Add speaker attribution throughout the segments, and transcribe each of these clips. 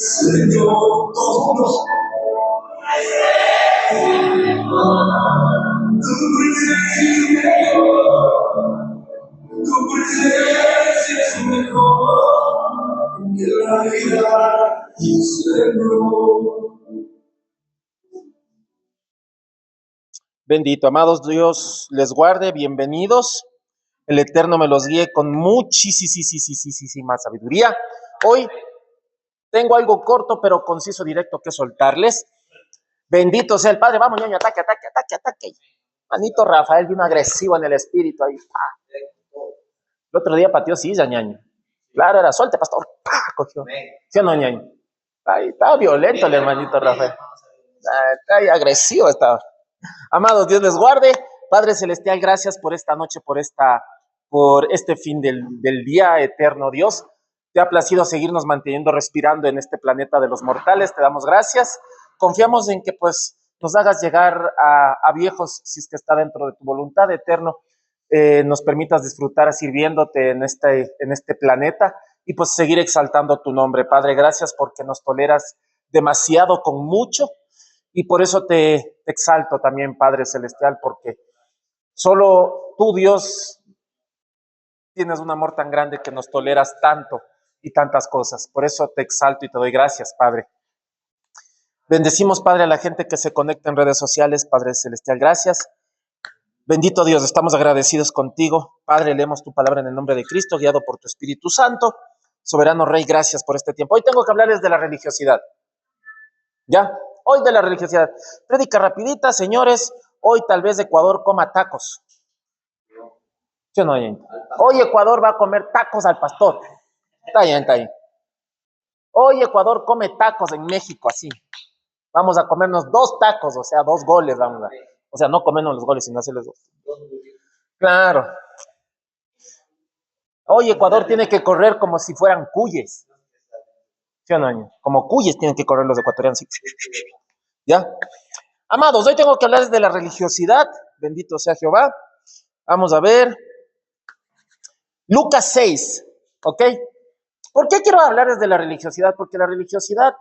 Speaker 1: Señor, tu presencia es mejor que la vida, Señor.
Speaker 2: Bendito, amados, Dios les guarde, bienvenidos. El Eterno me los guíe con muchísima sabiduría. Hoy tengo algo corto pero conciso, directo que soltarles. Bendito sea el Padre. Vamos, ñaño, ataque. Manito Rafael vino agresivo en el espíritu ahí. El otro día pateó silla, ñaño. Claro, era suelte, pastor. Cogió. ¿Sí o no, ñaño? Ahí estaba violento el hermanito Rafael. Está ahí agresivo estaba. Amados, Dios les guarde. Padre Celestial, gracias por esta noche, por este fin del día, eterno Dios. Te ha placido seguirnos manteniendo respirando en este planeta de los mortales. Te damos gracias. Confiamos en que pues nos hagas llegar a viejos, si es que está dentro de tu voluntad, eterno. Nos permitas disfrutar sirviéndote en este planeta y pues seguir exaltando tu nombre. Padre, gracias porque nos toleras demasiado con mucho. Y por eso te exalto también, Padre Celestial, porque solo tú, Dios, tienes un amor tan grande que nos toleras tanto y tantas cosas. Por eso te exalto y te doy gracias, Padre. Bendecimos, Padre, a la gente que se conecta en redes sociales, Padre Celestial, gracias. Bendito Dios, estamos agradecidos contigo. Padre, leemos tu palabra en el nombre de Cristo, guiado por tu Espíritu Santo. Soberano Rey, gracias por este tiempo. Hoy tengo que hablarles de la religiosidad. ¿Ya? Hoy de la religiosidad. Prédica rapidita, señores. Hoy tal vez Ecuador coma tacos. ¿Sí o no? Hoy Ecuador va a comer tacos al pastor. Está bien. Hoy Ecuador come tacos en México, así. Vamos a comernos 2 tacos, o sea, 2 goles, vamos a. O sea, no comernos los goles, sino hacerles 2. Claro. Hoy Ecuador tiene que correr como si fueran cuyes. ¿Sí o no? Como cuyes tienen que correr los ecuatorianos. ¿Ya? Amados, hoy tengo que hablar de la religiosidad. Bendito sea Jehová. Vamos a ver. Lucas 6, ¿ok? ¿Por qué quiero hablarles de la religiosidad? Porque la religiosidad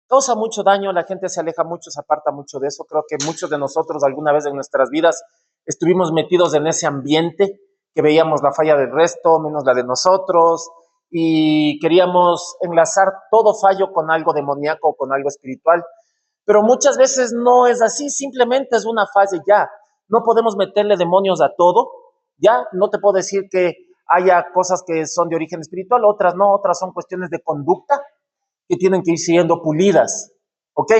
Speaker 2: causa mucho daño, la gente se aleja mucho, se aparta mucho de eso. Creo que muchos de nosotros alguna vez en nuestras vidas estuvimos metidos en ese ambiente que veíamos la falla del resto, menos la de nosotros, y queríamos enlazar todo fallo con algo demoníaco o con algo espiritual. Pero muchas veces no es así, simplemente es una fase ya. No podemos meterle demonios a todo, ya. No te puedo decir que haya cosas que son de origen espiritual, otras no, otras son cuestiones de conducta que tienen que ir siendo pulidas, ¿ok?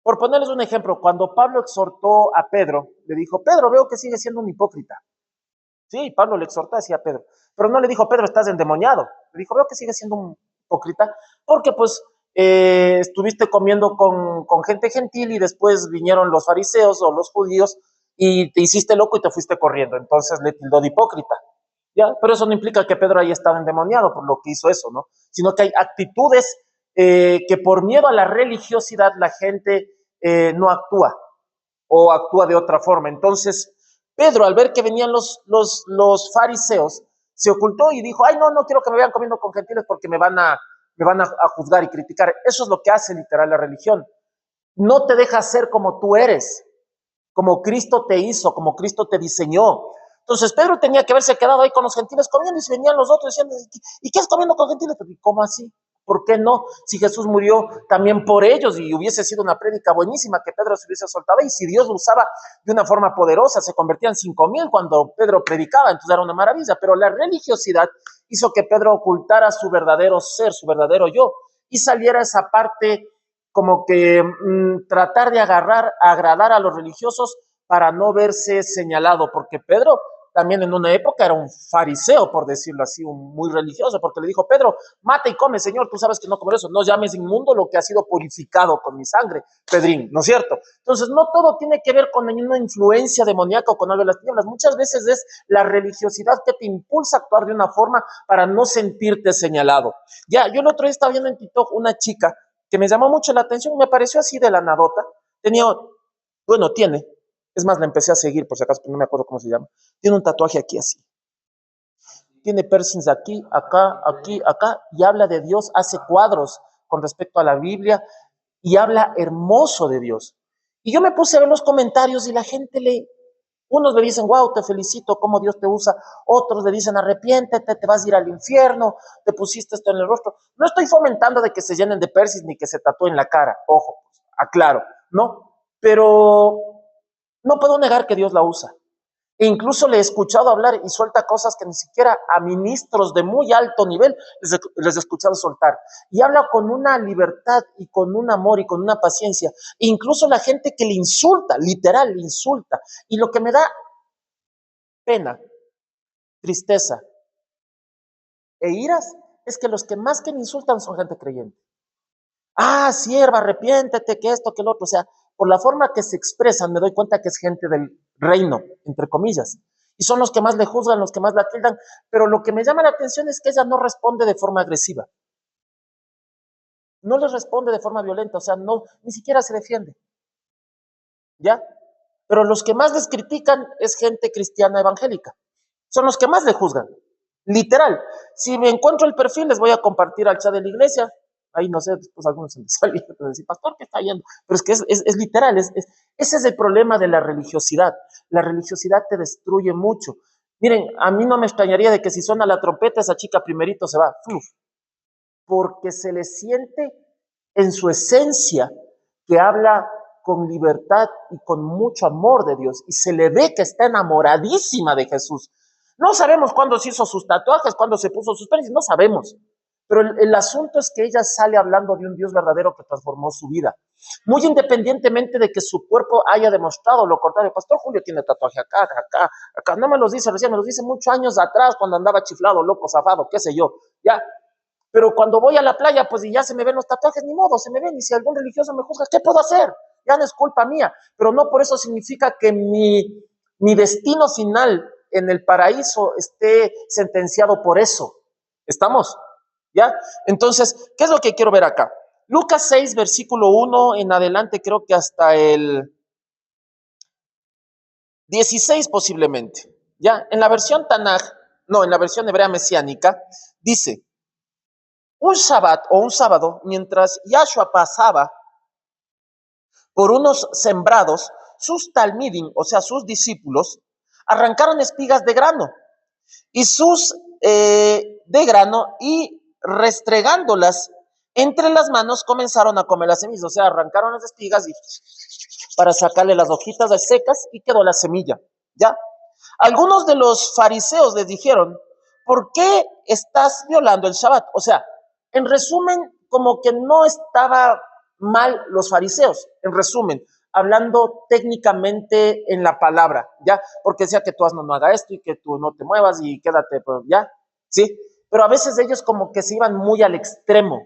Speaker 2: Por ponerles un ejemplo, cuando Pablo exhortó a Pedro, le dijo, Pedro, veo que sigues siendo un hipócrita. Sí, Pablo le exhortó así a Pedro, pero no le dijo, Pedro, estás endemoniado. Le dijo, veo que sigues siendo un hipócrita, porque pues estuviste comiendo con gente gentil y después vinieron los fariseos o los judíos y te hiciste loco y te fuiste corriendo. Entonces le tildó de hipócrita. ¿Ya? Pero eso no implica que Pedro haya estado endemoniado por lo que hizo eso, ¿no? Sino que hay actitudes que por miedo a la religiosidad la gente no actúa o actúa de otra forma. Entonces, Pedro, al ver que venían los fariseos, se ocultó y dijo, ay, no quiero que me vean comiendo con gentiles porque me van a juzgar y criticar. Eso es lo que hace literal la religión. No te deja ser como tú eres, como Cristo te hizo, como Cristo te diseñó. Entonces Pedro tenía que haberse quedado ahí con los gentiles comiendo y se venían los otros diciendo, ¿y qué es comiendo con gentiles? ¿Cómo así? ¿Por qué no? Si Jesús murió también por ellos y hubiese sido una prédica buenísima que Pedro se hubiese soltado y si Dios lo usaba de una forma poderosa, se convertían 5,000 cuando Pedro predicaba, entonces era una maravilla, pero la religiosidad hizo que Pedro ocultara su verdadero ser, su verdadero yo y saliera esa parte como que tratar de agradar a los religiosos para no verse señalado, porque Pedro también en una época era un fariseo, por decirlo así, muy religioso, porque le dijo, Pedro, mata y come, Señor, tú sabes que no comer eso, no llames inmundo lo que ha sido purificado con mi sangre, Pedrín, ¿no es cierto? Entonces, no todo tiene que ver con una influencia demoníaca o con algo de las tinieblas, muchas veces es la religiosidad que te impulsa a actuar de una forma para no sentirte señalado. Ya, yo el otro día estaba viendo en TikTok una chica que me llamó mucho la atención, me pareció así de la nadota, tiene, es más, la empecé a seguir por si acaso, pero no me acuerdo cómo se llama, tiene un tatuaje aquí así. tiene piercings aquí, acá, aquí, acá, y habla de Dios, hace cuadros con respecto a la Biblia, y habla hermoso de Dios. Y yo me puse a ver los comentarios y la gente unos le dicen, wow, te felicito, cómo Dios te usa. Otros le dicen, arrepiéntete, te vas a ir al infierno, te pusiste esto en el rostro. No estoy fomentando de que se llenen de piercings ni que se tatúen la cara, ojo, aclaro, ¿no? Pero no puedo negar que Dios la usa. E incluso le he escuchado hablar y suelta cosas que ni siquiera a ministros de muy alto nivel les he escuchado soltar. Y habla con una libertad y con un amor y con una paciencia. E incluso la gente que le insulta, literal, le insulta. Y lo que me da pena, tristeza e iras es que los que más que le insultan son gente creyente. Ah, sierva, arrepiéntete, que esto, que lo otro. O sea, por la forma que se expresan, me doy cuenta que es gente del reino, entre comillas. Y son los que más le juzgan, los que más la tildan. Pero lo que me llama la atención es que ella no responde de forma agresiva. No les responde de forma violenta. O sea, no, ni siquiera se defiende. ¿Ya? Pero los que más les critican es gente cristiana evangélica. Son los que más le juzgan. Literal. Si me encuentro el perfil, les voy a compartir al chat de la iglesia. Ahí no sé, después algunos se me salen y decir, pastor, ¿qué está yendo? Pero es que es literal, ese es el problema de la religiosidad. La religiosidad te destruye mucho. Miren, a mí no me extrañaría de que si suena la trompeta, esa chica primerito se va, porque se le siente en su esencia que habla con libertad y con mucho amor de Dios, y se le ve que está enamoradísima de Jesús. No sabemos cuándo se hizo sus tatuajes, cuándo se puso sus pelis, no sabemos. Pero el asunto es que ella sale hablando de un Dios verdadero que transformó su vida. Muy independientemente de que su cuerpo haya demostrado lo contrario. Pastor Julio tiene tatuaje acá, acá, acá. No me los dice recién, me los dice muchos años atrás cuando andaba chiflado, loco, zafado, qué sé yo. Ya. Pero cuando voy a la playa, pues y ya se me ven los tatuajes, ni modo, se me ven. Y si algún religioso me juzga, ¿qué puedo hacer? Ya no es culpa mía. Pero no por eso significa que mi destino final en el paraíso esté sentenciado por eso. ¿Estamos? ¿Ya? Entonces, ¿qué es lo que quiero ver acá? Lucas 6, versículo 1 en adelante, creo que hasta el 16 posiblemente. ¿Ya? En la versión Tanaj, no, en la versión hebrea mesiánica, dice, un Shabbat o un sábado, mientras Yahshua pasaba por unos sembrados, sus talmidim, o sea, sus discípulos, arrancaron espigas de grano y de grano y restregándolas entre las manos comenzaron a comer las semillas, o sea, arrancaron las espigas y para sacarle las hojitas secas y quedó la semilla, ¿ya? Algunos de los fariseos les dijeron, ¿por qué estás violando el Shabbat? O sea, en resumen, como que no estaba mal los fariseos, en resumen, hablando técnicamente en la palabra, ¿ya? Porque decía que tú no haga esto y que tú no te muevas y quédate, ¿ya? ¿Sí? Pero a veces ellos como que se iban muy al extremo,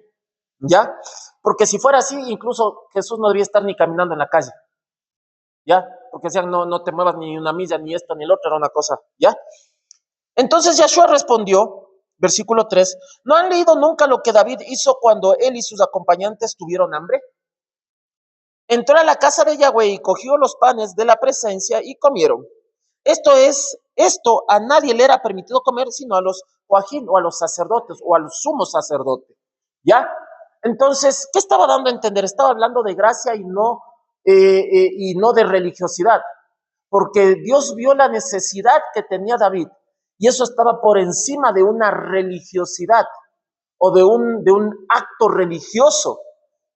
Speaker 2: ¿ya? Porque si fuera así, incluso Jesús no debía estar ni caminando en la calle, ¿ya? Porque decían, no, no te muevas ni una milla, ni esto, ni el otro, era una cosa, ¿ya? Entonces Yahshua respondió, versículo 3, ¿no han leído nunca lo que David hizo cuando él y sus acompañantes tuvieron hambre? Entró a la casa de Yahweh y cogió los panes de la presencia y comieron. Esto a nadie le era permitido comer sino a los coajín o a los sacerdotes o a los sumos sacerdotes, ¿ya? Entonces, ¿qué estaba dando a entender? Estaba hablando de gracia y no de religiosidad, porque Dios vio la necesidad que tenía David y eso estaba por encima de una religiosidad o de un acto religioso,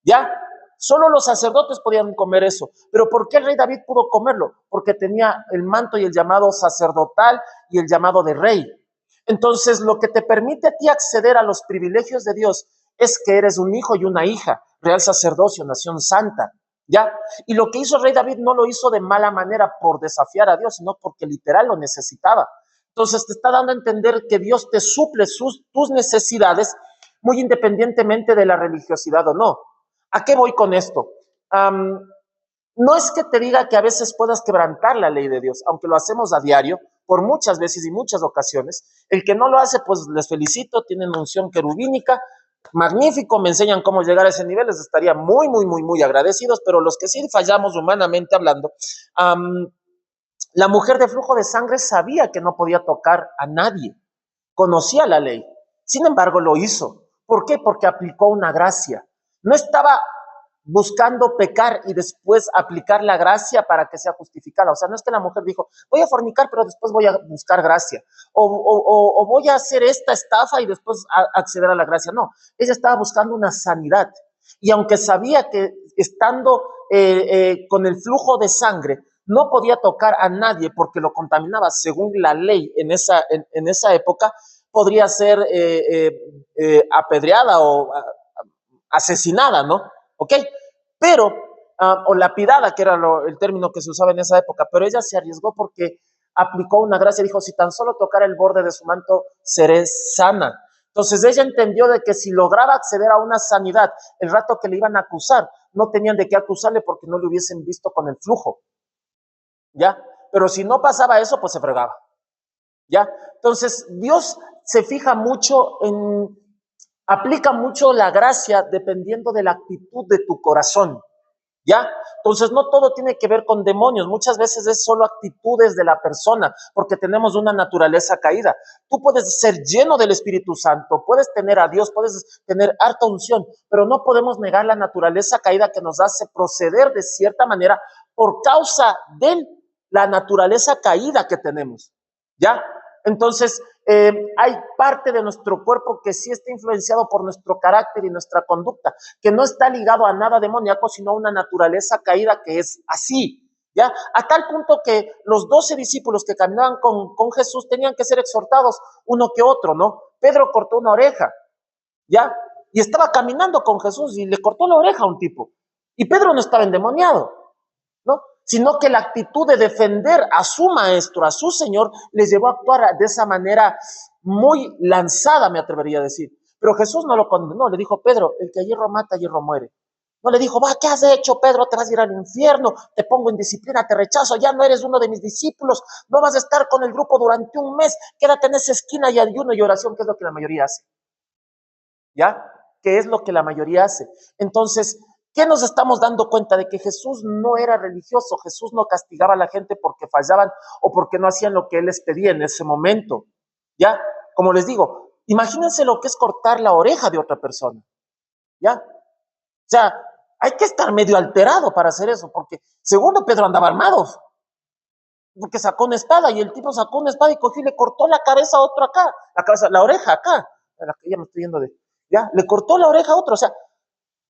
Speaker 2: ¿ya? Solo los sacerdotes podían comer eso. ¿Pero por qué el rey David pudo comerlo? Porque tenía el manto y el llamado sacerdotal y el llamado de rey. Entonces, lo que te permite a ti acceder a los privilegios de Dios es que eres un hijo y una hija, real sacerdocio, nación santa, ¿ya? Y lo que hizo el rey David no lo hizo de mala manera por desafiar a Dios, sino porque literal lo necesitaba. Entonces, te está dando a entender que Dios te suple tus necesidades muy independientemente de la religiosidad o no. ¿A qué voy con esto? No es que te diga que a veces puedas quebrantar la ley de Dios, aunque lo hacemos a diario, por muchas veces y muchas ocasiones. El que no lo hace, pues les felicito, tienen unción querubínica, magnífico, me enseñan cómo llegar a ese nivel, les estaría muy, muy, muy, muy agradecidos, pero los que sí fallamos humanamente hablando, la mujer de flujo de sangre sabía que no podía tocar a nadie, conocía la ley. Sin embargo, lo hizo. ¿Por qué? Porque aplicó una gracia. No estaba buscando pecar y después aplicar la gracia para que sea justificada. O sea, no es que la mujer dijo, voy a fornicar, pero después voy a buscar gracia. O voy a hacer esta estafa y después acceder a la gracia. No, ella estaba buscando una sanidad. Y aunque sabía que estando con el flujo de sangre, no podía tocar a nadie porque lo contaminaba según la ley en esa época, podría ser apedreada o asesinada, ¿no? ¿Ok? Pero, o lapidada, que era el término que se usaba en esa época, pero ella se arriesgó porque aplicó una gracia, dijo, si tan solo tocara el borde de su manto, seré sana. Entonces ella entendió de que si lograba acceder a una sanidad, el rato que le iban a acusar, no tenían de qué acusarle porque no le hubiesen visto con el flujo, ¿ya? Pero si no pasaba eso, pues se fregaba, ¿ya? Entonces Dios se fija mucho aplica mucho la gracia dependiendo de la actitud de tu corazón, ¿ya? Entonces no todo tiene que ver con demonios, muchas veces es solo actitudes de la persona, porque tenemos una naturaleza caída. Tú puedes ser lleno del Espíritu Santo, puedes tener a Dios, puedes tener harta unción, pero no podemos negar la naturaleza caída que nos hace proceder de cierta manera por causa de la naturaleza caída que tenemos, ¿ya? Entonces, hay parte de nuestro cuerpo que sí está influenciado por nuestro carácter y nuestra conducta, que no está ligado a nada demoníaco, sino a una naturaleza caída que es así, ¿ya? A tal punto que los 12 discípulos que caminaban con Jesús tenían que ser exhortados uno que otro, ¿no? Pedro cortó una oreja, ¿ya? Y estaba caminando con Jesús y le cortó la oreja a un tipo. Y Pedro no estaba endemoniado, ¿no? Sino que la actitud de defender a su maestro, a su Señor, les llevó a actuar de esa manera muy lanzada, me atrevería a decir. Pero Jesús no lo condenó, le dijo, Pedro, el que hierro mata, hierro muere. No le dijo, va, ¿qué has hecho, Pedro? Te vas a ir al infierno, te pongo en disciplina, te rechazo, ya no eres uno de mis discípulos, no vas a estar con el grupo durante un mes, quédate en esa esquina y ayuno y oración, que es lo que la mayoría hace. ¿Ya? Que es lo que la mayoría hace. Entonces, ¿qué nos estamos dando cuenta? De que Jesús no era religioso, Jesús no castigaba a la gente porque fallaban o porque no hacían lo que Él les pedía en ese momento, ¿ya? Como les digo, imagínense lo que es cortar la oreja de otra persona, ¿ya? O sea, hay que estar medio alterado para hacer eso, porque segundo Pedro andaba armado, porque sacó una espada y el tipo sacó una espada y cogió y le cortó la cabeza a otro acá, la oreja acá, ya me estoy yendo de... ¿Ya? Le cortó la oreja a otro. O sea,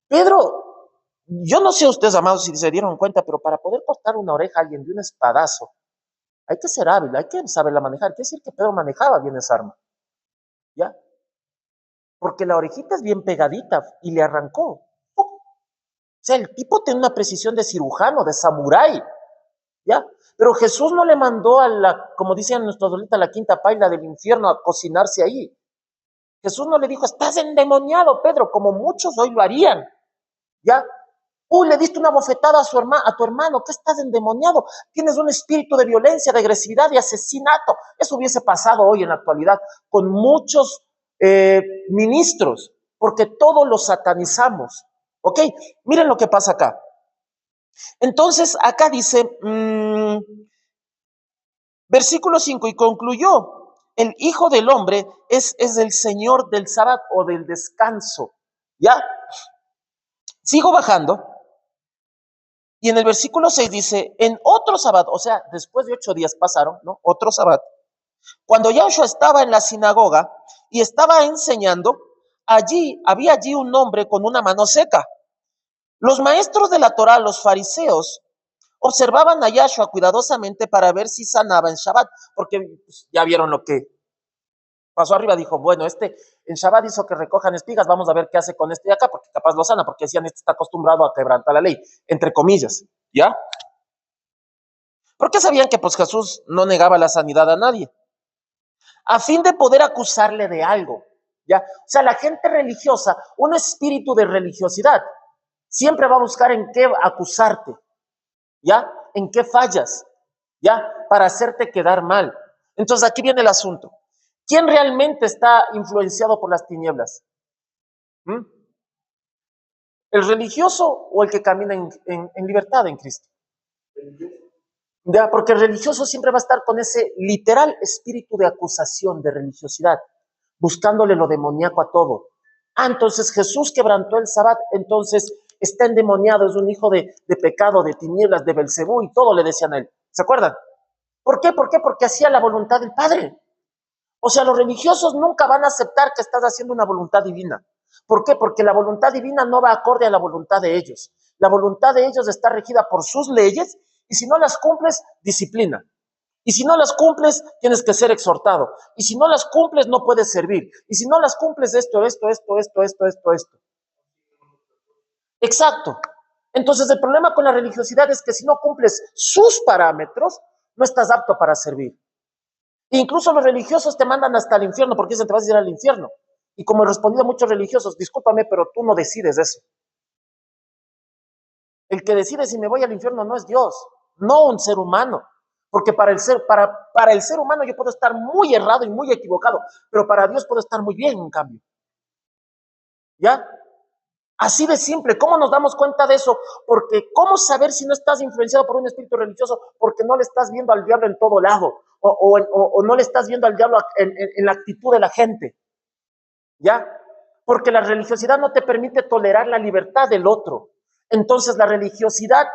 Speaker 2: Pedro, yo no sé ustedes, amados, si se dieron cuenta, pero para poder cortar una oreja a alguien de un espadazo, hay que ser hábil, hay que saberla manejar. Quiere decir que Pedro manejaba bien esa arma, ¿ya? Porque la orejita es bien pegadita y le arrancó. O sea, el tipo tiene una precisión de cirujano, de samurái, ¿ya? Pero Jesús no le mandó como dicen nuestros abuelitos, a la quinta paila del infierno a cocinarse ahí. Jesús no le dijo, estás endemoniado, Pedro, como muchos hoy lo harían, ¿ya? Le diste una bofetada a tu hermano, ¿qué estás endemoniado? Tienes un espíritu de violencia, de agresividad, de asesinato. Eso hubiese pasado hoy en la actualidad con muchos ministros, porque todos los satanizamos, ¿ok? Miren lo que pasa acá. Entonces, acá dice, versículo 5, y concluyó, el Hijo del Hombre es el Señor del sábado o del descanso, ¿ya? Sigo bajando, y en el versículo 6 dice, en otro sábado, o sea, después de 8 días pasaron, ¿no? Otro sábado, cuando Yahshua estaba en la sinagoga y estaba enseñando, había allí un hombre con una mano seca. Los maestros de la Torá, los fariseos, observaban a Yahshua cuidadosamente para ver si sanaba en Shabbat, porque pues, ya vieron lo que pasó arriba. Dijo, bueno, en Shabbat hizo que recojan espigas, vamos a ver qué hace con este de acá, porque capaz lo sana, porque decían, este está acostumbrado a quebrantar la ley, entre comillas, ¿ya? Porque sabían que pues Jesús no negaba la sanidad a nadie, a fin de poder acusarle de algo, ¿ya? O sea, la gente religiosa, un espíritu de religiosidad, siempre va a buscar en qué acusarte, ¿ya? En qué fallas, ¿ya? Para hacerte quedar mal. Entonces aquí viene el asunto. ¿Quién realmente está influenciado por las tinieblas? ¿Mm? ¿El religioso o el que camina en libertad en Cristo? ¿Ya? Porque el religioso siempre va a estar con ese literal espíritu de acusación, de religiosidad. buscándole lo demoníaco a todo. Entonces Jesús quebrantó el Sabbat, entonces está endemoniado, es un hijo de pecado, de tinieblas, de Belcebú, y todo le decían a él. ¿Se acuerdan? ¿Por qué? ¿Por qué? Porque hacía la voluntad del Padre. O sea, los religiosos nunca van a aceptar que estás haciendo una voluntad divina. ¿Por qué? Porque la voluntad divina no va acorde a la voluntad de ellos. La voluntad de ellos está regida por sus leyes, y si no las cumples, disciplina. Y si no las cumples, tienes que ser exhortado. Y si no las cumples, no puedes servir. Y si no las cumples, esto. Exacto. Entonces, el problema con la religiosidad es que si no cumples sus parámetros, no estás apto para servir. Incluso los religiosos te mandan hasta el infierno porque dicen te vas a ir al infierno. Y como he respondido a muchos religiosos, discúlpame, pero tú no decides eso. El que decide si me voy al infierno no es Dios, no un ser humano. Porque para el ser humano yo puedo estar muy errado y muy equivocado, pero para Dios puedo estar muy bien, en cambio. ¿Ya? Así de simple. ¿Cómo nos damos cuenta de eso? Porque ¿cómo saber si no estás influenciado por un espíritu religioso? Porque no le estás viendo al diablo en todo lado, o no le estás viendo al diablo en la actitud de la gente. ¿Ya? Porque la religiosidad no te permite tolerar la libertad del otro. Entonces la religiosidad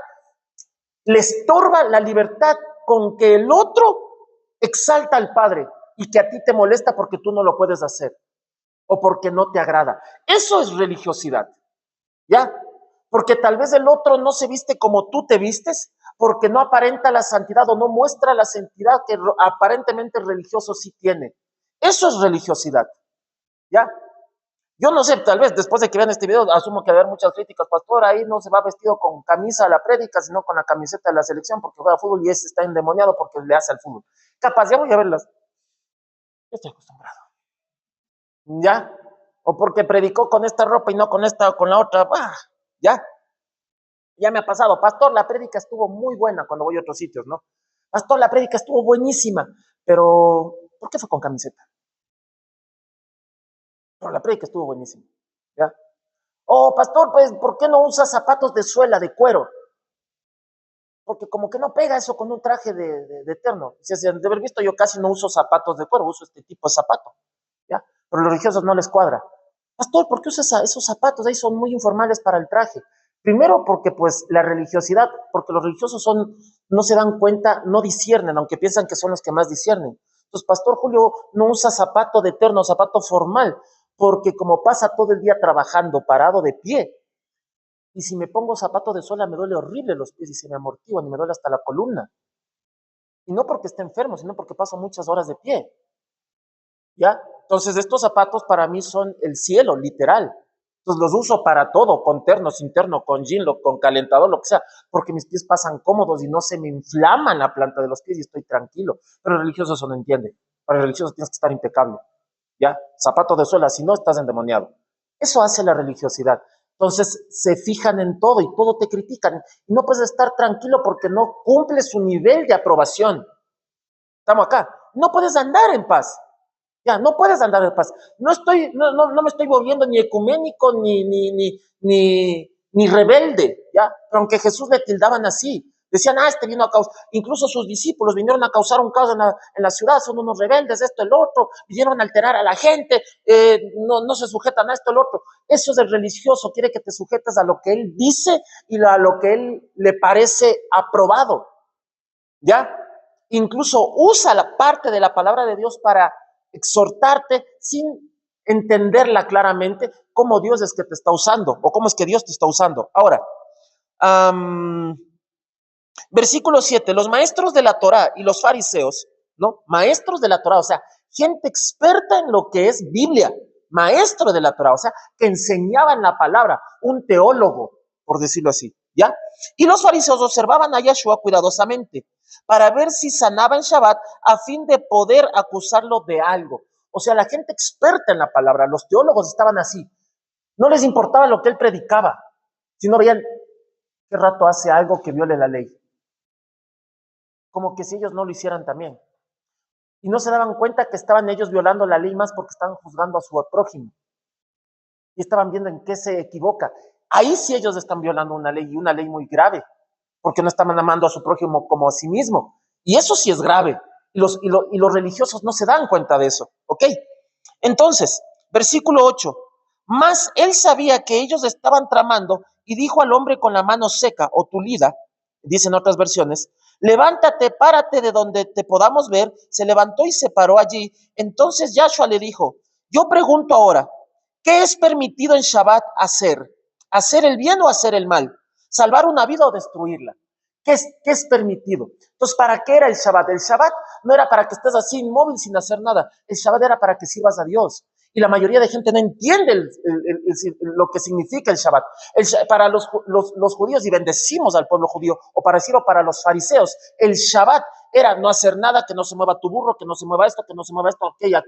Speaker 2: le estorba la libertad con que el otro exalta al Padre y que a ti te molesta porque tú no lo puedes hacer o porque no te agrada. Eso es religiosidad, ¿ya? Porque tal vez el otro no se viste como tú te vistes, porque no aparenta la santidad o no muestra la santidad que aparentemente el religioso sí tiene. Eso es religiosidad, ¿ya? Yo no sé, tal vez después de que vean este video, asumo que va a haber muchas críticas. Pastor, ahí no se va vestido con camisa a la prédica, sino con la camiseta de la selección porque juega fútbol y ese está endemoniado porque le hace al fútbol. Capaz, ya voy a verlas. Yo estoy acostumbrado. ¿Ya? O porque predicó con esta ropa y no con esta o con la otra. ¿Ya? Ya me ha pasado. Pastor, la prédica estuvo muy buena cuando voy a otros sitios, ¿no? Pastor, la prédica estuvo buenísima, pero ¿por qué fue con camiseta? Pero la prédica estuvo buenísima, ¿ya? Oh, pastor, pues, ¿por qué no usa zapatos de suela, de cuero? Porque como que no pega eso con un traje de terno. Si de haber visto, yo casi no uso zapatos de cuero, uso este tipo de zapato, ¿ya? Pero a los religiosos no les cuadra. Pastor, ¿por qué usa esos zapatos? Ahí son muy informales para el traje. Primero porque pues la religiosidad, porque los religiosos no se dan cuenta, no disciernen, aunque piensan que son los que más disciernen. Entonces, Pastor Julio no usa zapato de terno, zapato formal, porque como pasa todo el día trabajando parado de pie, y si me pongo zapato de suela me duele horrible los pies y se me amortiguan y me duele hasta la columna. Y no porque esté enfermo, sino porque paso muchas horas de pie. ¿Ya? Entonces estos zapatos para mí son el cielo, literal. Entonces los uso para todo, con terno, sin terno, con jean, con calentador, lo que sea, porque mis pies pasan cómodos y no se me inflaman la planta de los pies y estoy tranquilo. Pero el religioso eso no entiende. Para el religioso tienes que estar impecable. ¿Ya? Zapato de suela, si no estás endemoniado. Eso hace la religiosidad. Entonces se fijan en todo y todo te critican. Y no puedes estar tranquilo porque no cumples su nivel de aprobación. Estamos acá. No puedes andar en paz. Ya, no puedes andar en paz. No me estoy volviendo ni ecuménico ni rebelde, ¿ya? Pero aunque Jesús le tildaban así. Decían, este vino a causar, incluso sus discípulos vinieron a causar un caos en la ciudad, son unos rebeldes, esto, el otro, vinieron a alterar a la gente, no se sujetan a esto, el otro. Eso es el religioso, quiere que te sujetes a lo que él dice y a lo que él le parece aprobado, ¿ya? Incluso usa la parte de la palabra de Dios para exhortarte sin entenderla claramente cómo Dios es que te está usando o cómo es que Dios te está usando. Ahora, versículo 7, los maestros de la Torá y los fariseos, ¿no? Maestros de la Torá, o sea, gente experta en lo que es Biblia, maestro de la Torá, o sea, que enseñaban la palabra, un teólogo, por decirlo así, ¿ya? Y los fariseos observaban a Yeshua cuidadosamente para ver si sanaba en Shabbat a fin de poder acusarlo de algo. O sea, la gente experta en la palabra, los teólogos estaban así. No les importaba lo que él predicaba, sino veían qué rato hace algo que viole la ley. Como que si ellos no lo hicieran también. Y no se daban cuenta que estaban ellos violando la ley más porque estaban juzgando a su prójimo. Y estaban viendo en qué se equivoca. Ahí sí ellos están violando una ley, y una ley muy grave, porque no estaban amando a su prójimo como a sí mismo. Y eso sí es grave. Y los religiosos no se dan cuenta de eso, ¿ok? Entonces, versículo 8. Mas él sabía que ellos estaban tramando y dijo al hombre con la mano seca o tulida, dicen otras versiones, levántate, párate de donde te podamos ver. Se levantó y se paró allí. Entonces Yahshua le dijo, yo pregunto ahora, ¿qué es permitido en Shabbat hacer? ¿Hacer el bien o hacer el mal? ¿Salvar una vida o destruirla? ¿Qué es permitido? Entonces, ¿para qué era el Shabbat? El Shabbat no era para que estés así inmóvil sin hacer nada. El Shabbat era para que sirvas a Dios. Y la mayoría de gente no entiende lo que significa el Shabbat. Para los judíos, y bendecimos al pueblo judío, o para decirlo para los fariseos, el Shabbat era no hacer nada, que no se mueva tu burro, que no se mueva esto, aquello.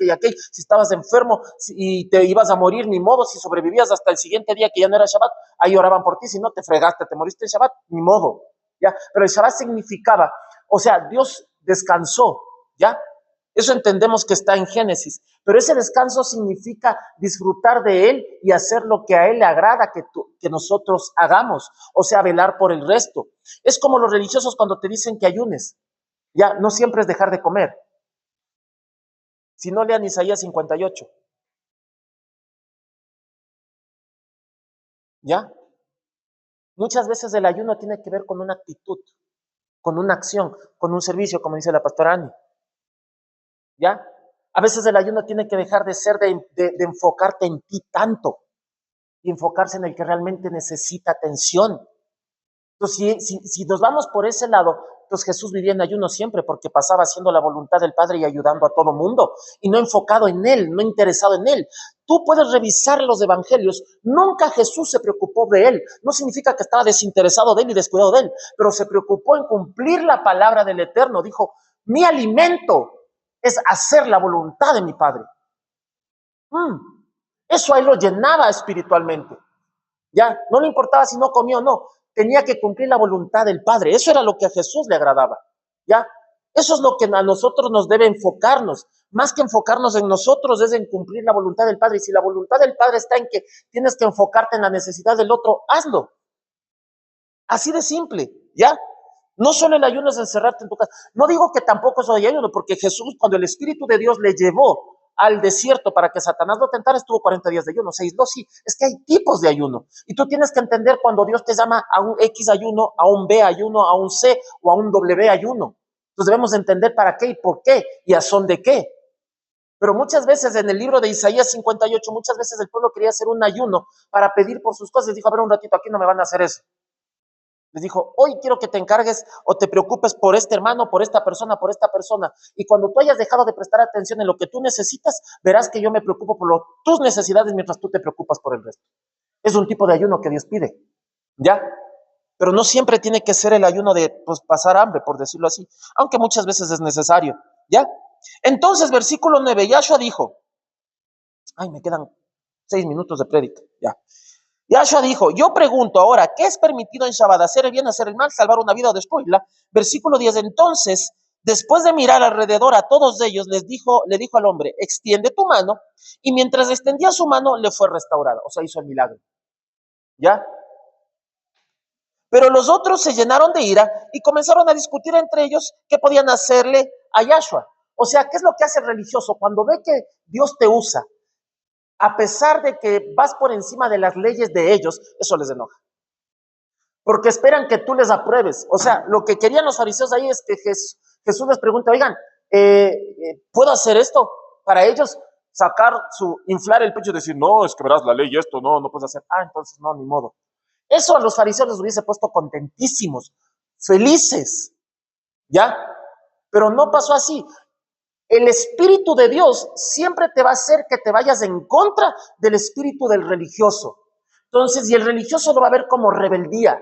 Speaker 2: Si estabas enfermo y te ibas a morir, ni modo. Si sobrevivías hasta el siguiente día que ya no era Shabbat, ahí oraban por ti. Si no, te fregaste, te moriste en Shabbat, ni modo. ¿Ya? Pero el Shabbat significaba, o sea, Dios descansó, ¿ya? Eso entendemos que está en Génesis, pero ese descanso significa disfrutar de Él y hacer lo que a Él le agrada que nosotros hagamos, o sea, velar por el resto. Es como los religiosos cuando te dicen que ayunes, ya, no siempre es dejar de comer. Si no, lean Isaías 58, ¿ya? Muchas veces el ayuno tiene que ver con una actitud, con una acción, con un servicio, como dice la pastora Ani. ¿Ya? A veces el ayuno tiene que dejar de ser de enfocarte en ti tanto y enfocarse en el que realmente necesita atención. Entonces, si nos vamos por ese lado, pues Jesús vivía en ayuno siempre porque pasaba haciendo la voluntad del Padre y ayudando a todo mundo y no enfocado en Él, no interesado en Él. Tú puedes revisar los evangelios, nunca Jesús se preocupó de Él. No significa que estaba desinteresado de Él y descuidado de Él, pero se preocupó en cumplir la palabra del Eterno. Dijo, mi alimento es hacer la voluntad de mi Padre. Eso a él lo llenaba espiritualmente. Ya, no le importaba si no comió o no, tenía que cumplir la voluntad del Padre. Eso era lo que a Jesús le agradaba. Ya, eso es lo que a nosotros nos debe enfocarnos. Más que enfocarnos en nosotros, es en cumplir la voluntad del Padre. Y si la voluntad del Padre está en que tienes que enfocarte en la necesidad del otro, hazlo. Así de simple, ¿ya? No solo el ayuno es encerrarte en tu casa. No digo que tampoco eso de ayuno, porque Jesús, cuando el Espíritu de Dios le llevó al desierto para que Satanás lo tentara, estuvo 40 días de ayuno, se aisló, sí. Es que hay tipos de ayuno. Y tú tienes que entender cuando Dios te llama a un X ayuno, a un B ayuno, a un C o a un W ayuno. Entonces debemos entender para qué y por qué y a son de qué. Pero muchas veces en el libro de Isaías 58, muchas veces el pueblo quería hacer un ayuno para pedir por sus cosas. Les dijo, a ver, un ratito, aquí no me van a hacer eso. Les dijo, hoy quiero que te encargues o te preocupes por este hermano, por esta persona, por esta persona. Y cuando tú hayas dejado de prestar atención en lo que tú necesitas, verás que yo me preocupo por tus necesidades mientras tú te preocupas por el resto. Es un tipo de ayuno que Dios pide, ¿ya? Pero no siempre tiene que ser el ayuno de pues, pasar hambre, por decirlo así, aunque muchas veces es necesario, ¿ya? Entonces, versículo 9, Yahshua dijo, ay, me quedan 6 minutos de prédica, ya. Yahshua dijo, yo pregunto ahora, ¿qué es permitido en Shabbat? ¿Hacer el bien, hacer el mal, salvar una vida o destruirla? Versículo 10, entonces, después de mirar alrededor a todos ellos, le dijo al hombre, extiende tu mano, y mientras extendía su mano, le fue restaurada, o sea, hizo el milagro, ¿ya? Pero los otros se llenaron de ira y comenzaron a discutir entre ellos qué podían hacerle a Yahshua. O sea, ¿qué es lo que hace el religioso? Cuando ve que Dios te usa, a pesar de que vas por encima de las leyes de ellos, eso les enoja. Porque esperan que tú les apruebes. O sea, lo que querían los fariseos ahí es que Jesús les pregunta, oigan, ¿puedo hacer esto? Para ellos, inflar el pecho y decir, no, es que verás la ley, esto no puedes hacer. Ah, entonces no, ni modo. Eso a los fariseos les hubiese puesto contentísimos, felices, ¿ya? Pero no pasó así. El Espíritu de Dios siempre te va a hacer que te vayas en contra del espíritu del religioso. Entonces, y el religioso lo va a ver como rebeldía.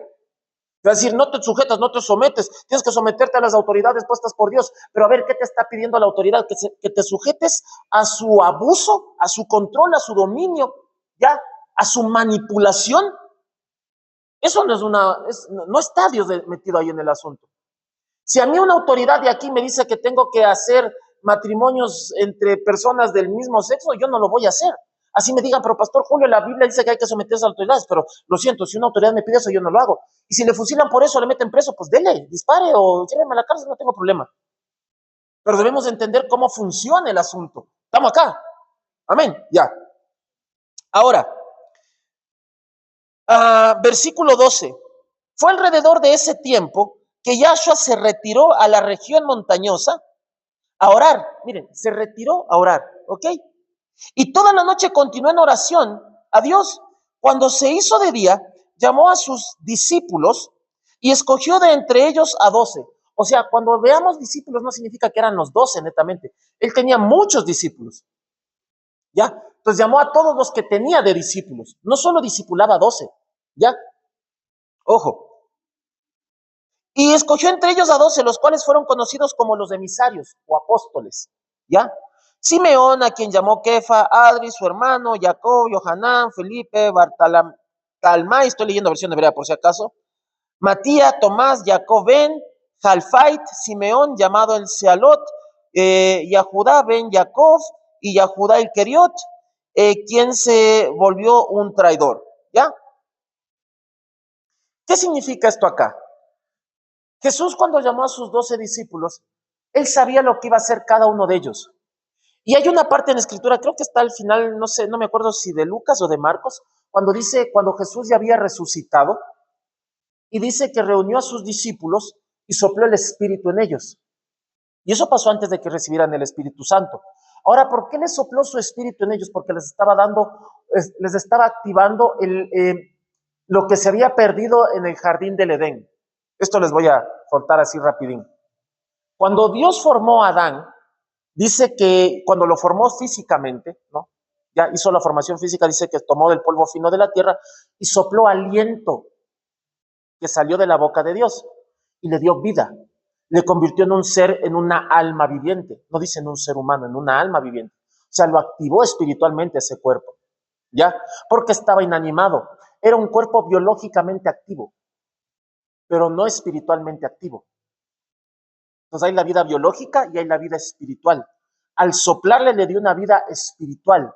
Speaker 2: Va a decir, no te sujetas, no te sometes, tienes que someterte a las autoridades puestas por Dios. Pero a ver, ¿qué te está pidiendo la autoridad? Que te sujetes a su abuso, a su control, a su dominio, ¿ya? A su manipulación. Eso no está Dios metido ahí en el asunto. Si a mí una autoridad de aquí me dice que tengo que hacer matrimonios entre personas del mismo sexo, yo no lo voy a hacer. Así me digan, pero Pastor Julio, la Biblia dice que hay que someterse a autoridades, pero lo siento, si una autoridad me pide eso, yo no lo hago. Y si le fusilan por eso, le meten preso, pues dele, dispare o llévenme a la cárcel, no tengo problema. Pero debemos entender cómo funciona el asunto. Estamos acá. Amén. Ya. Ahora, versículo 12. Fue alrededor de ese tiempo que Yahshua se retiró a la región montañosa a orar. Miren, se retiró a orar, ¿ok? Y toda la noche continuó en oración a Dios. Cuando se hizo de día, llamó a sus discípulos y escogió de entre ellos a 12. O sea, cuando veamos discípulos no significa que eran los 12 netamente. Él tenía muchos discípulos, ¿ya? Entonces llamó a todos los que tenía de discípulos. No solo discipulaba a 12, ¿ya? Ojo. Y escogió entre ellos a 12, los cuales fueron conocidos como los emisarios o apóstoles, ¿ya? Simeón, a quien llamó Kefa, Adri, su hermano, Jacob, Johanán, Felipe, Talmai, estoy leyendo versión hebrea por si acaso, Matías, Tomás, Jacob ben, Jalfait, Simeón, llamado el Sealot, Yahudá ben Jacob y Yahudá el Keriot, quien se volvió un traidor, ¿ya? ¿Qué significa esto acá? Jesús, cuando llamó a sus 12 discípulos, él sabía lo que iba a hacer cada uno de ellos. Y hay una parte en la escritura, creo que está al final, no sé, no me acuerdo si de Lucas o de Marcos, cuando dice, cuando Jesús ya había resucitado, y dice que reunió a sus discípulos y sopló el Espíritu en ellos. Y eso pasó antes de que recibieran el Espíritu Santo. Ahora, ¿por qué les sopló su Espíritu en ellos? Porque les estaba les estaba activando lo que se había perdido en el jardín del Edén. Esto les voy a contar así rapidín. Cuando Dios formó a Adán, dice que cuando lo formó físicamente, ¿no? Ya hizo la formación física, dice que tomó del polvo fino de la tierra y sopló aliento que salió de la boca de Dios y le dio vida. Le convirtió en un ser, en una alma viviente. No dice en un ser humano, en una alma viviente. O sea, lo activó espiritualmente ese cuerpo, ¿ya? Porque estaba inanimado. Era un cuerpo biológicamente activo, pero no espiritualmente activo. Entonces hay la vida biológica y hay la vida espiritual. Al soplarle le dio una vida espiritual.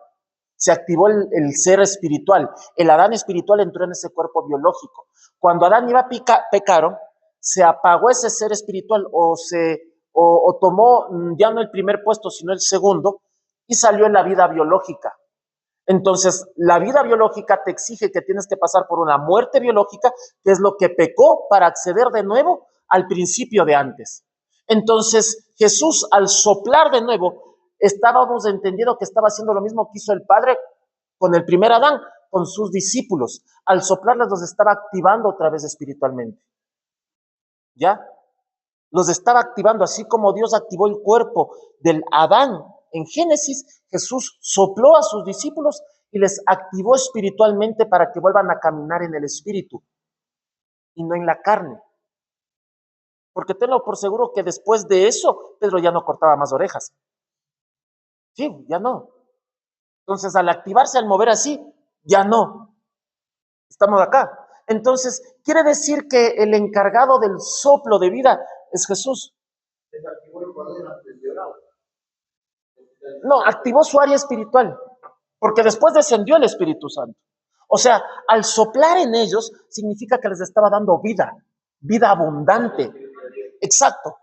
Speaker 2: Se activó el ser espiritual. El Adán espiritual entró en ese cuerpo biológico. Cuando Adán iba pecaron, se apagó ese ser espiritual o tomó ya no el primer puesto, sino el segundo, y salió en la vida biológica. Entonces, la vida biológica te exige que tienes que pasar por una muerte biológica, que es lo que pecó para acceder de nuevo al principio de antes. Entonces, Jesús, al soplar de nuevo, estábamos entendiendo que estaba haciendo lo mismo que hizo el Padre con el primer Adán, con sus discípulos. Al soplarles los estaba activando otra vez espiritualmente. ¿Ya? Los estaba activando, así como Dios activó el cuerpo del Adán en Génesis. Jesús sopló a sus discípulos y les activó espiritualmente para que vuelvan a caminar en el espíritu y no en la carne. Porque tenlo por seguro que después de eso, Pedro ya no cortaba más orejas. Sí, ya no. Entonces, al activarse, al mover así, ya no. Estamos acá. Entonces, quiere decir que el encargado del soplo de vida es Jesús. No, activó su área espiritual, porque después descendió el Espíritu Santo. O sea, al soplar en ellos significa que les estaba dando vida, vida abundante. Exacto,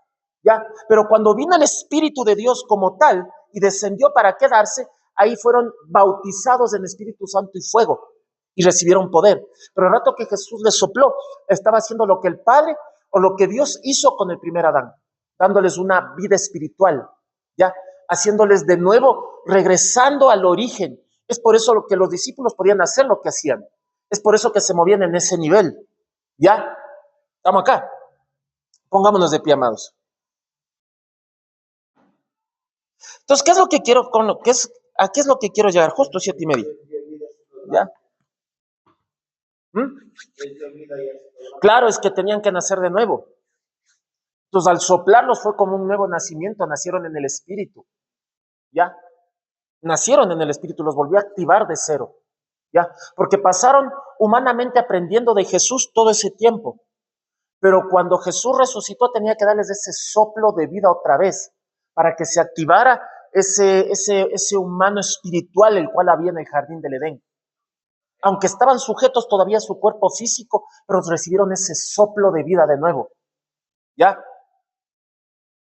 Speaker 2: ¿ya? Pero cuando vino el Espíritu de Dios como tal y descendió para quedarse, ahí fueron bautizados en Espíritu Santo y fuego y recibieron poder. Pero el rato que Jesús les sopló, estaba haciendo lo que el Padre o lo que Dios hizo con el primer Adán, dándoles una vida espiritual, ¿ya? Haciéndoles de nuevo, regresando al origen. Es por eso que los discípulos podían hacer lo que hacían. Es por eso que se movían en ese nivel. ¿Ya? Estamos acá. Pongámonos de pie, amados. Entonces, ¿qué es lo que quiero a qué es lo que quiero llegar? Justo 7:30. ¿Ya? ¿Mm? Claro, es que tenían que nacer de nuevo. Entonces, al soplarlos fue como un nuevo nacimiento, nacieron en el Espíritu. ¿Ya? Nacieron en el Espíritu, los volvió a activar de cero. ¿Ya? Porque pasaron humanamente aprendiendo de Jesús todo ese tiempo. Pero cuando Jesús resucitó tenía que darles ese soplo de vida otra vez, para que se activara ese humano espiritual el cual había en el jardín del Edén. Aunque estaban sujetos todavía a su cuerpo físico, pero recibieron ese soplo de vida de nuevo. ¿Ya?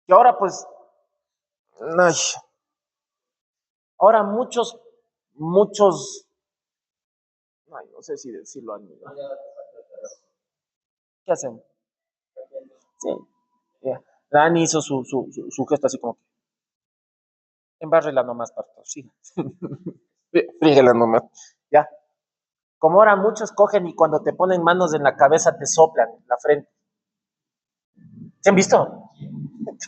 Speaker 2: Y ahora pues, ay, ahora muchos muchos, ay, no sé si decirlo, amigo. ¿Qué hacen? Sí. Ya. Dani hizo su gesto así como que, embárrela nomás, pastor, sí. Frígela nomás. Ya. Como ahora muchos cogen y cuando te ponen manos en la cabeza te soplan en la frente. ¿Se han visto?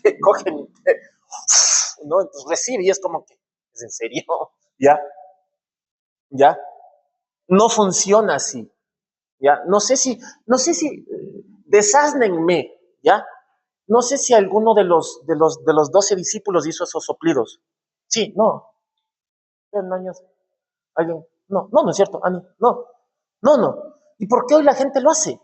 Speaker 2: Te cogen y te, ¿no? Entonces recibe y es como que, ¿es en serio? Ya, ya. No funciona así. Ya. No sé si, desásnenme, ya. No sé si alguno de los 12 discípulos hizo esos soplidos. Sí, no. En años, alguien, no es cierto, Ani, no. ¿Y por qué hoy la gente lo hace?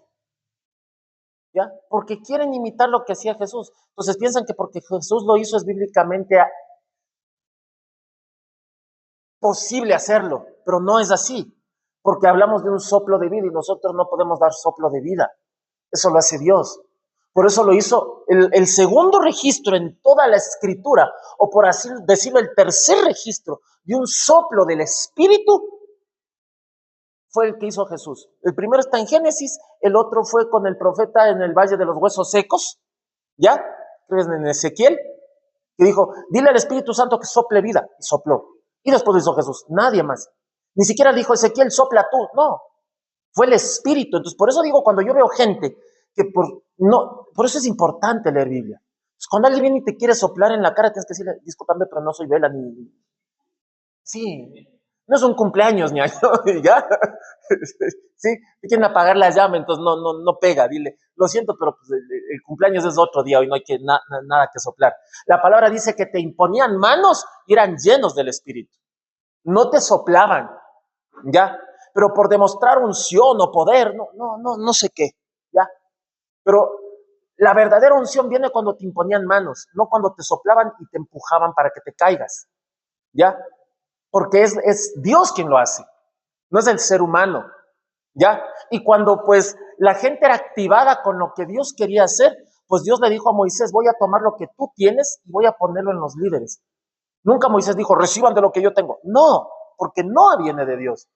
Speaker 2: ¿Ya? Porque quieren imitar lo que hacía Jesús. Entonces piensan que porque Jesús lo hizo es bíblicamente posible hacerlo, pero no es así, porque hablamos de un soplo de vida y nosotros no podemos dar soplo de vida. Eso lo hace Dios. Por eso lo hizo el segundo registro en toda la escritura, o por así decirlo, el tercer registro de un soplo del Espíritu fue el que hizo Jesús. El primero está en Génesis, el otro fue con el profeta en el Valle de los Huesos Secos, ¿ya? ¿Crees en Ezequiel? Que dijo, dile al Espíritu Santo que sople vida, y sopló. Y después lo hizo Jesús, nadie más. Ni siquiera dijo Ezequiel, sopla tú, no, fue el Espíritu. Entonces, por eso digo, cuando yo veo gente que por eso es importante leer Biblia. Pues cuando alguien viene y te quiere soplar en la cara, tienes que decirle, discúlpame, pero no soy vela ni... Sí, no es un cumpleaños ni año, ¿ya? Sí, te quieren apagar la llama, entonces no pega, dile, lo siento, pero pues el cumpleaños es otro día, hoy no hay nada que soplar. La palabra dice que te imponían manos y eran llenos del Espíritu. No te soplaban, ¿ya? Pero por demostrar unción o poder, no sé qué, ¿ya? Pero la verdadera unción viene cuando te imponían manos, no cuando te soplaban y te empujaban para que te caigas, ¿ya? Porque es Dios quien lo hace, no es el ser humano, ¿ya? Y cuando pues la gente era activada con lo que Dios quería hacer, pues Dios le dijo a Moisés, voy a tomar lo que tú tienes y voy a ponerlo en los líderes. Nunca Moisés dijo, reciban de lo que yo tengo. No, porque no viene de Dios.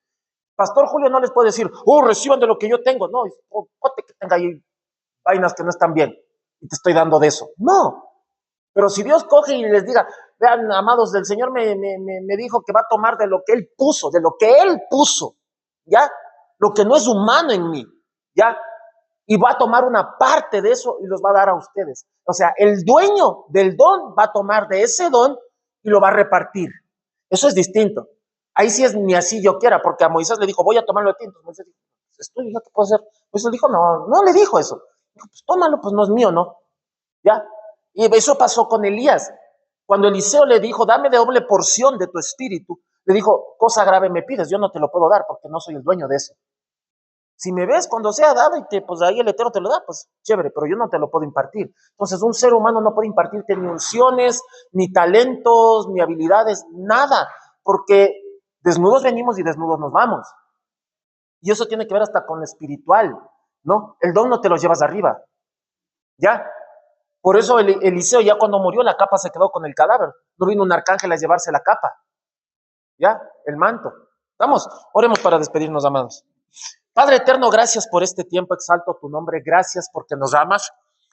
Speaker 2: Pastor Julio no les puede decir, reciban de lo que yo tengo. No, ponte que tenga ahí vainas que no están bien y te estoy dando de eso. No. Pero si Dios coge y les diga, vean, amados, del Señor me dijo que va a tomar de lo que Él puso, ¿ya? Lo que no es humano en mí, ¿ya? Y va a tomar una parte de eso y los va a dar a ustedes. O sea, el dueño del don va a tomar de ese don y lo va a repartir. Eso es distinto. Ahí sí es ni así yo quiera, porque a Moisés le dijo, voy a tomarlo de ti. Entonces Moisés dijo, esto yo qué puedo hacer. Moisés dijo, no le dijo eso. Dijo, pues tómalo, pues no es mío, ¿no? ¿Ya? Y eso pasó con Elías. Cuando Eliseo le dijo, dame de doble porción de tu espíritu, le dijo, cosa grave me pides, yo no te lo puedo dar porque no soy el dueño de eso. Si me ves cuando sea dado y pues ahí el Eterno te lo da, pues chévere, pero yo no te lo puedo impartir. Entonces un ser humano no puede impartirte ni unciones, ni talentos, ni habilidades, nada, porque desnudos venimos y desnudos nos vamos. Y eso tiene que ver hasta con lo espiritual, ¿no? El don no te lo llevas arriba, ¿ya? Por eso Eliseo ya cuando murió la capa se quedó con el cadáver. No vino un arcángel a llevarse la capa, ¿ya? El manto. Vamos, oremos para despedirnos, amados. Padre eterno, gracias por este tiempo, exalto tu nombre, gracias porque nos amas,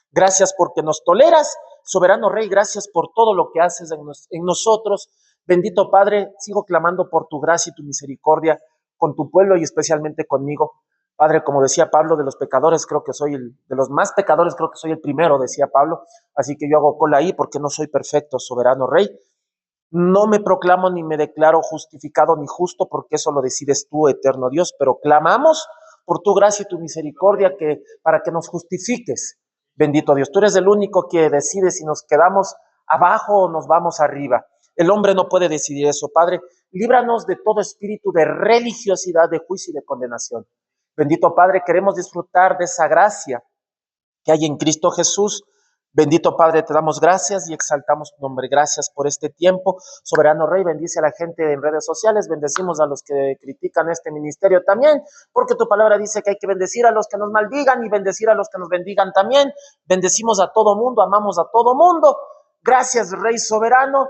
Speaker 2: gracias porque nos toleras, soberano Rey, gracias por todo lo que haces en nosotros. Bendito Padre, sigo clamando por tu gracia y tu misericordia con tu pueblo y especialmente conmigo. Padre, como decía Pablo, de los pecadores creo que de los más pecadores creo que soy el primero, decía Pablo, así que yo hago cola ahí porque no soy perfecto, soberano Rey. No me proclamo ni me declaro justificado ni justo, porque eso lo decides tú, eterno Dios, pero clamamos por tu gracia y tu misericordia para que nos justifiques. Bendito Dios, tú eres el único que decide si nos quedamos abajo o nos vamos arriba. El hombre no puede decidir eso, Padre. Líbranos de todo espíritu de religiosidad, de juicio y de condenación. Bendito Padre, queremos disfrutar de esa gracia que hay en Cristo Jesús. Bendito Padre, te damos gracias y exaltamos tu nombre. Gracias por este tiempo. Soberano Rey, bendice a la gente en redes sociales, bendecimos a los que critican este ministerio también, porque tu palabra dice que hay que bendecir a los que nos maldigan y bendecir a los que nos bendigan también. Bendecimos a todo mundo, amamos a todo mundo. Gracias, Rey soberano.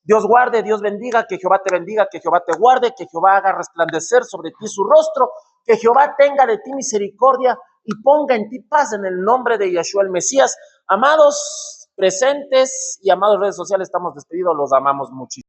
Speaker 2: Dios guarde, Dios bendiga, que Jehová te bendiga, que Jehová te guarde, que Jehová haga resplandecer sobre ti su rostro, que Jehová tenga de ti misericordia y ponga en ti paz en el nombre de Yeshua el Mesías. Amados presentes y amados redes sociales, estamos despedidos, los amamos muchísimo.